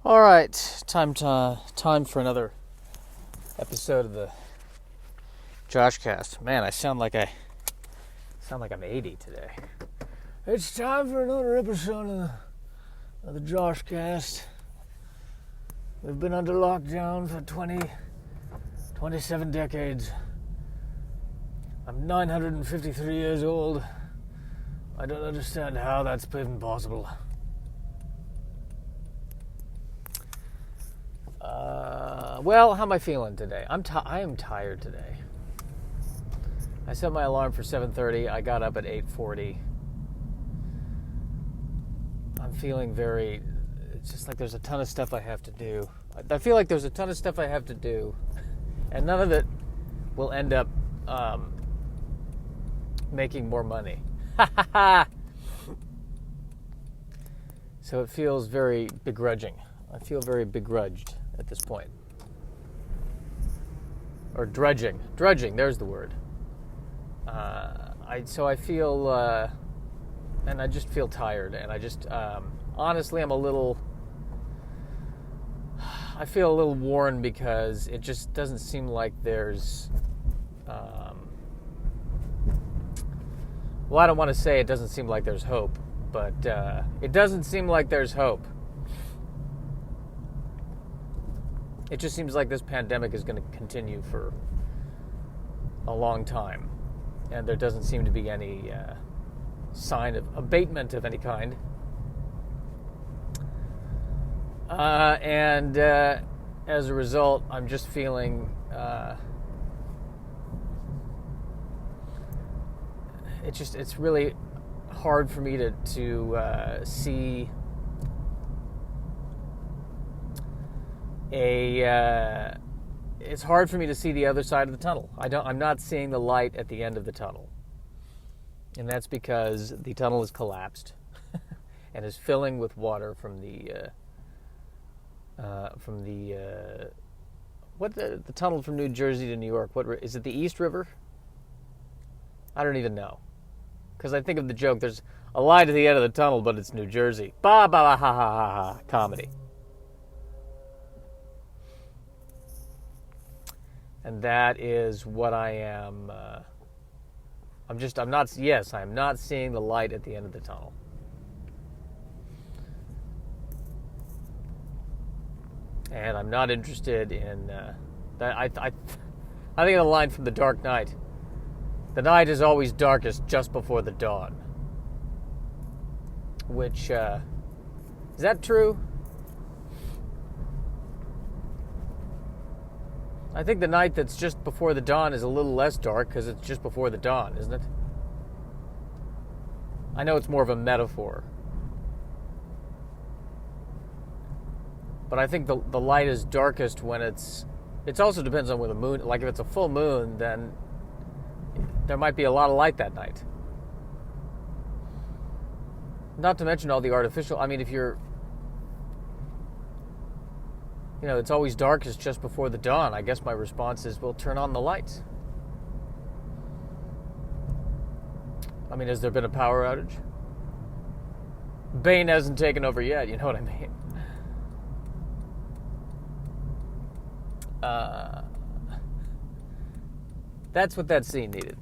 All right, time for another episode of the Joshcast. Man, I sound like I'm 80 today. It's time for another episode of the Joshcast. We've been under lockdown for 27 decades. I'm 953 years old. I don't understand how that's been possible. Well, how am I feeling today? I am tired today. I set my alarm for 7:30. I got up at 8:40. I'm feeling it's just like there's a ton of stuff I have to do. I feel like there's a ton of stuff I have to do, and none of it will end up making more money. So it feels very begrudging. I feel very begrudged at this point. Or drudging, there's the word. I feel, and I just feel tired, and I just, honestly, I feel a little worn because it just doesn't seem like there's, well, I don't want to say it doesn't seem like there's hope, but it doesn't seem like there's hope. It just seems like this pandemic is going to continue for a long time, and there doesn't seem to be any sign of abatement of any kind. And as a result, I'm just feeling it's really hard for me to see it's hard for me to see the other side of the tunnel. I'm not seeing the light at the end of the tunnel. And that's because the tunnel is collapsed and is filling with water from the tunnel from New Jersey to New York. What is it, the East River? I don't even know. Because I think of the joke, there's a light at the end of the tunnel, but it's New Jersey. Ba ba ba ha ha ha ha. Comedy. And that is what I am. I'm not seeing the light at the end of the tunnel. And I'm not interested in that. I think of the line from The Dark Knight. The night is always darkest just before the dawn. Which, is that true? I think the night that's just before the dawn is a little less dark because it's just before the dawn, isn't it? I know it's more of a metaphor. But I think the light is darkest when it also depends on where the moon, like if it's a full moon, then there might be a lot of light that night. Not to mention all the artificial, if you're, it's always darkest just before the dawn. I guess my response is, well, turn on the lights. Has there been a power outage? Bane hasn't taken over yet, you know what I mean? That's what that scene needed.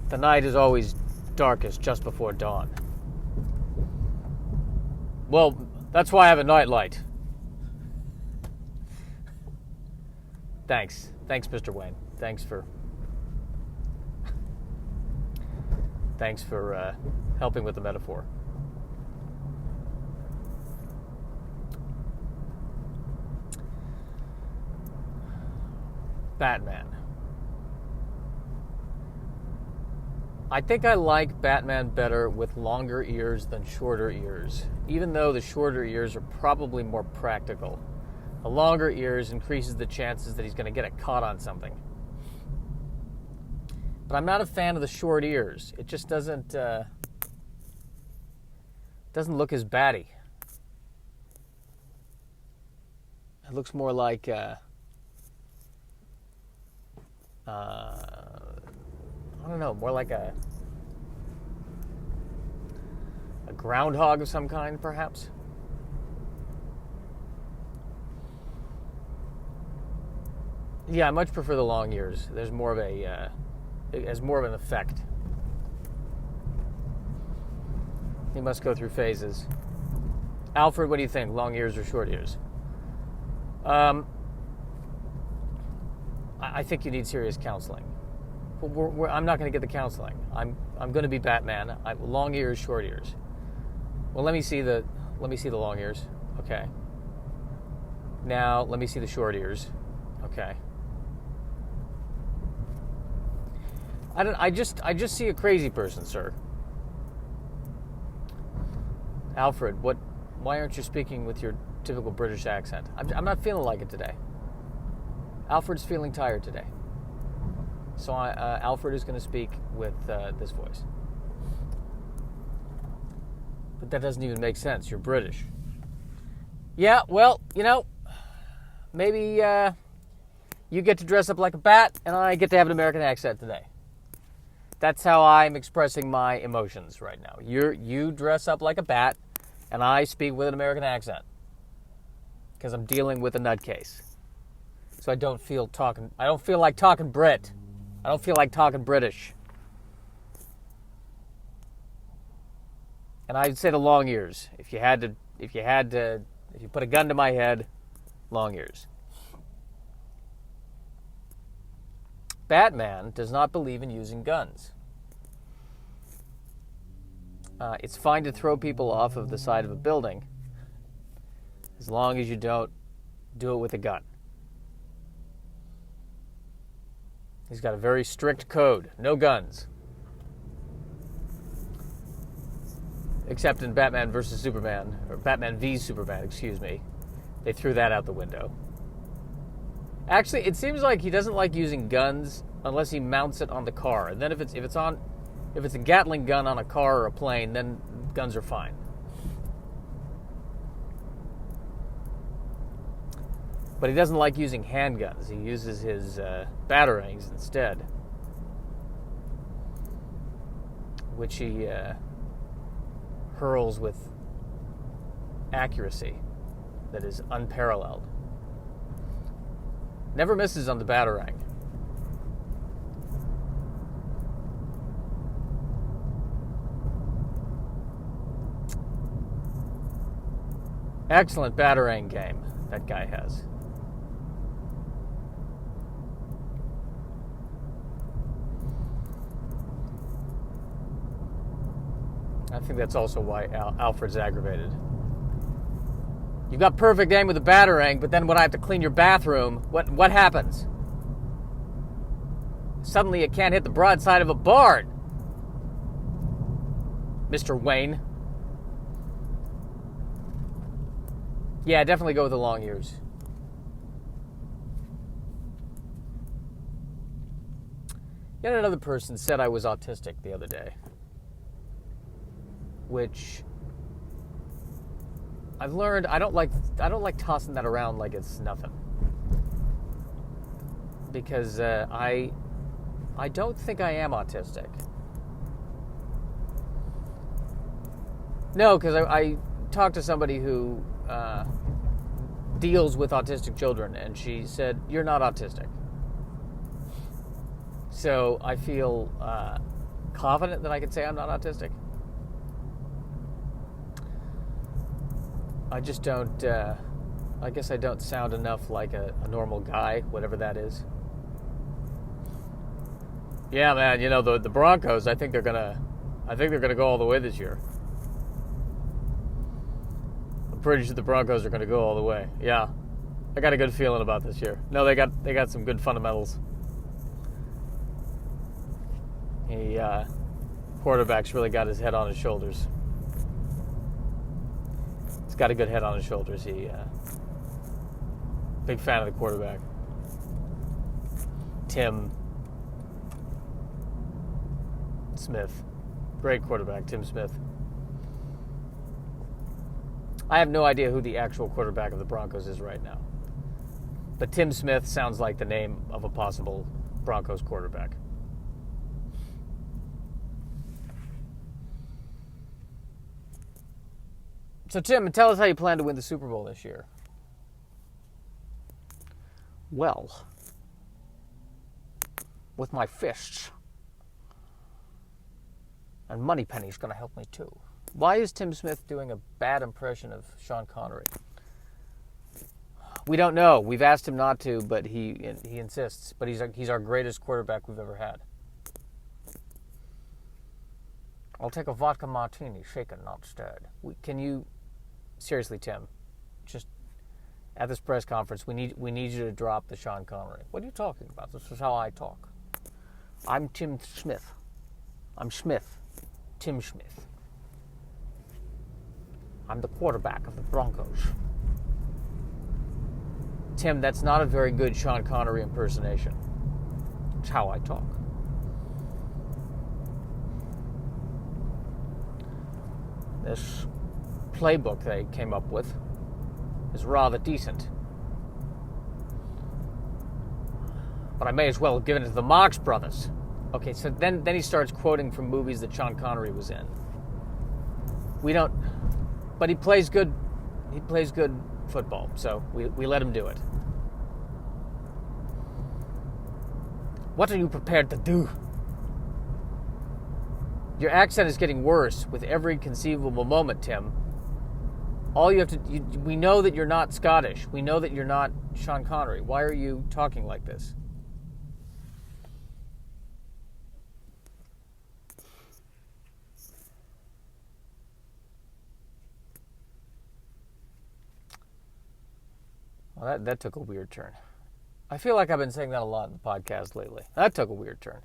The night is always darkest just before dawn. Well, that's why I have a nightlight. Thanks, Mr. Wayne. Thanks for helping with the metaphor. Batman. I think I like Batman better with longer ears than shorter ears, even though the shorter ears are probably more practical. The longer ears increases the chances that he's going to get caught on something. But I'm not a fan of the short ears. It just doesn't look as batty. It looks more like I don't know, more like a groundhog of some kind, perhaps. Yeah, I much prefer the long ears. There's more of it has more of an effect. He must go through phases. Alfred, what do you think? Long ears or short ears? I think you need serious counseling. I'm not going to get the counseling. I'm going to be Batman. Long ears, short ears. Well, let me see the long ears. Okay. Now let me see the short ears. Okay. I just see a crazy person, sir. Alfred, why aren't you speaking with your typical British accent? I'm not feeling like it today. Alfred's feeling tired today. So Alfred is going to speak with this voice. But that doesn't even make sense. You're British. Yeah, well, maybe you get to dress up like a bat and I get to have an American accent today. That's how I'm expressing my emotions right now. You dress up like a bat and I speak with an American accent. Because I'm dealing with a nutcase. So I don't feel like talking Brit. I don't feel like talking British. And I'd say the long ears. If you put a gun to my head, long ears. Batman does not believe in using guns. It's fine to throw people off of the side of a building as long as you don't do it with a gun. He's got a very strict code. No guns. Except in Batman versus Superman, or Batman v Superman, excuse me. They threw that out the window. Actually, it seems like he doesn't like using guns unless he mounts it on the car. And then if it's a Gatling gun on a car or a plane, then guns are fine. But he doesn't like using handguns. He uses his batarangs instead, which he hurls with accuracy that is unparalleled. Never misses on the batarang. Excellent batarang game that guy has. I think that's also why Alfred's aggravated. You've got perfect aim with a batarang, but then when I have to clean your bathroom, what happens? Suddenly it can't hit the broadside of a barn. Mr. Wayne. Yeah, definitely go with the long ears. Yet another person said I was autistic the other day, which I've learned I don't like tossing that around like it's nothing. Because I don't think I am autistic. No, because I talked to somebody who deals with autistic children, and she said, "You're not autistic." So I feel confident that I can say I'm not autistic. I just don't, I guess I don't sound enough like a normal guy, whatever that is. Yeah, man, the Broncos, I think they're gonna go all the way this year. I'm pretty sure the Broncos are gonna go all the way. Yeah. I got a good feeling about this year. No, they got some good fundamentals. Quarterback's really got his head on his shoulders. He's got a good head on his shoulders. Big fan of the quarterback. Tim Smith. Great quarterback, Tim Smith. I have no idea who the actual quarterback of the Broncos is right now. But Tim Smith sounds like the name of a possible Broncos quarterback. So, Tim, tell us how you plan to win the Super Bowl this year. Well, with my fists. And Moneypenny's going to help me too. Why is Tim Smith doing a bad impression of Sean Connery? We don't know. We've asked him not to, but he insists. But he's our greatest quarterback we've ever had. I'll take a vodka martini, shaken, not stirred. Can you, seriously, Tim, just at this press conference, we need you to drop the Sean Connery. What are you talking about? This is how I talk. I'm Tim Smith. I'm Smith. Tim Smith. I'm the quarterback of the Broncos. Tim, that's not a very good Sean Connery impersonation. It's how I talk. This playbook they came up with is rather decent. But I may as well have given it to the Marx Brothers. Okay, so then he starts quoting from movies that Sean Connery was in. But he plays good football, so we let him do it. What are you prepared to do? Your accent is getting worse with every conceivable moment, Tim. All you have to... we know that you're not Scottish. We know that you're not Sean Connery. Why are you talking like this? Well, that took a weird turn. I feel like I've been saying that a lot in the podcast lately. That took a weird turn.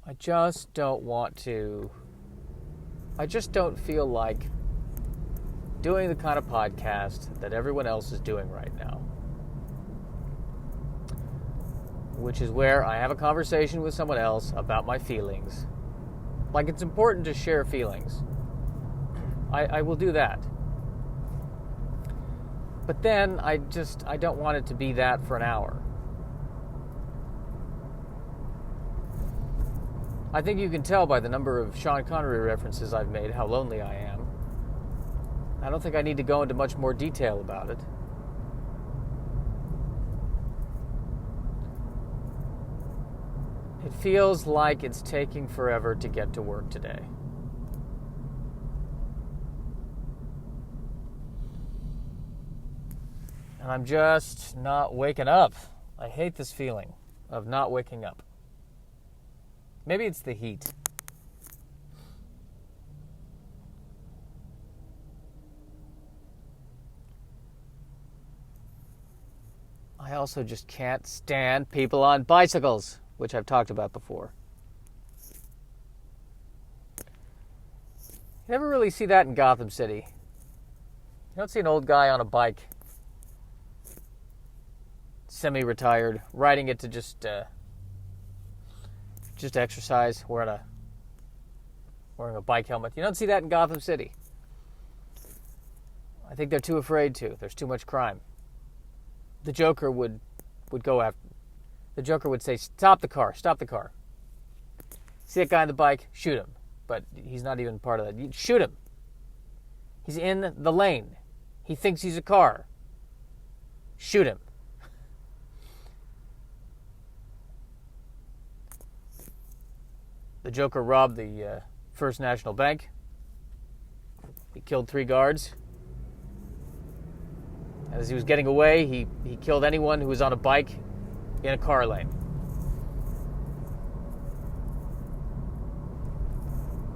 I just don't feel like doing the kind of podcast that everyone else is doing right now. Which is where I have a conversation with someone else about my feelings. Like, it's important to share feelings. I will do that. But then I don't want it to be that for an hour. I think you can tell by the number of Sean Connery references I've made how lonely I am. I don't think I need to go into much more detail about it. It feels like it's taking forever to get to work today. And I'm just not waking up. I hate this feeling of not waking up. Maybe it's the heat. I also just can't stand people on bicycles, which I've talked about before. You never really see that in Gotham City. You don't see an old guy on a bike, semi-retired, riding it to just exercise, wearing a bike helmet. You don't see that in Gotham City. I think they're too afraid to. There's too much crime. The Joker would go after. The Joker would say, "Stop the car! Stop the car! See that guy on the bike? Shoot him!" But he's not even part of that. Shoot him! He's in the lane. He thinks he's a car. Shoot him! The Joker robbed the First National Bank. He killed 3 guards. As he was getting away, he killed anyone who was on a bike in a car lane.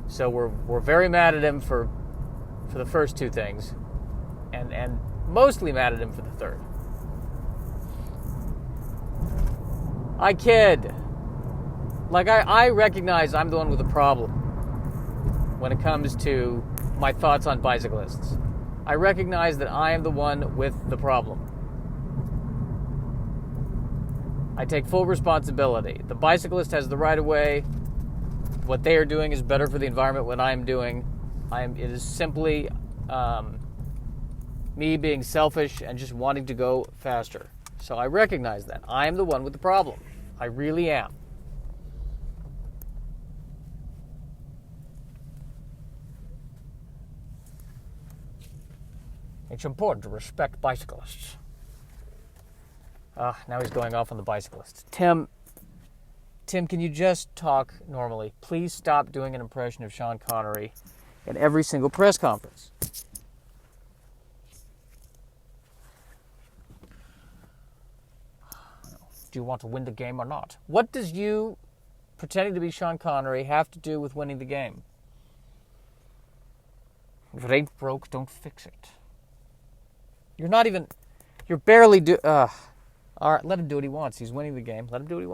So we're very mad at him for the first 2 things, and mostly mad at him for the third. I kid. Like, I recognize I'm the one with the problem when it comes to my thoughts on bicyclists. I recognize that I am the one with the problem. I take full responsibility. The bicyclist has the right of way. What they are doing is better for the environment than I'm doing. It is simply me being selfish and just wanting to go faster. So I recognize that. I am the one with the problem. I really am. It's important to respect bicyclists. Now he's going off on the bicyclist. Tim, can you just talk normally? Please stop doing an impression of Sean Connery at every single press conference. Do you want to win the game or not? What does you pretending to be Sean Connery have to do with winning the game? If it ain't broke, don't fix it. You're barely All right, let him do what he wants. He's winning the game. Let him do what he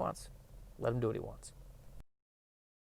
wants.